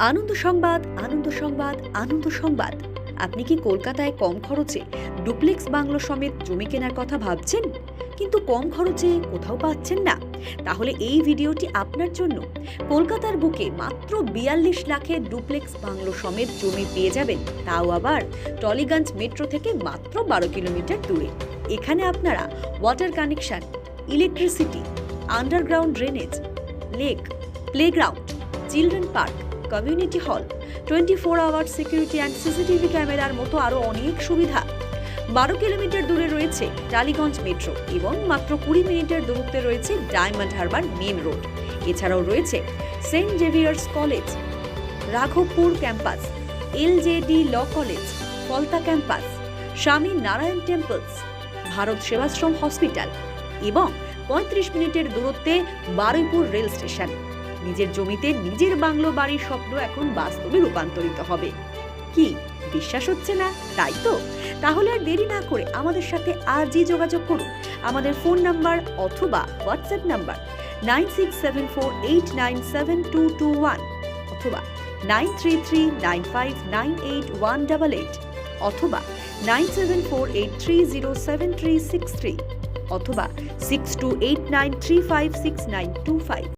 আনন্দ সংবাদ, আনন্দ সংবাদ, আনন্দ সংবাদ। আপনি কি কলকাতায় কম খরচে ডুপ্লেক্স বাংলো সমেত জমি কেনার কথা ভাবছেন, কিন্তু কম খরচে কোথাও পাচ্ছেন না? তাহলে এই ভিডিওটি আপনার জন্য। কলকাতার বুকে মাত্র 42 লাখে ডুপ্লেক্স বাংলো সমেত জমি পেয়ে যাবেন, তাও আবার টলিগঞ্জ মেট্রো থেকে মাত্র 12 কিলোমিটার দূরে। এখানে আপনারা water connection, electricity, underground drainage, lake, playground, children park, community hall, 24 hour security and CCTV ক্যামেরার মতো আরও অনেক সুবিধা। 12 কিলোমিটার দূরে রয়েছে টালিগঞ্জ মেট্রো এবং মাত্র 20 মিনিটের দূরত্বে রয়েছে ডায়মন্ড হারবার মেন রোড। এছাড়াও রয়েছে saint Xavier's college, Raghabpur campus, LJD law college, Falta campus, Swami Narayan temples, Bharat Sevashram hospital এবং 35 মিনিটের দূরত্বে বারুইপুর রেল স্টেশন। নিজের জমিতে নিজের বাংলো বাড়ির স্বপ্ন এখন বাস্তবে রূপান্তরিত হবে। কি বিশ্বাস হচ্ছে না, তাই তো? তাহলে আর দেরি না করে আমাদের সাথে আজই যোগাযোগ করুন। আমাদের ফোন নাম্বার অথবা হোয়াটসঅ্যাপ নাম্বার 9674897221 অথবা 9339598188 অথবা 9748307363 অথবা 6289356925।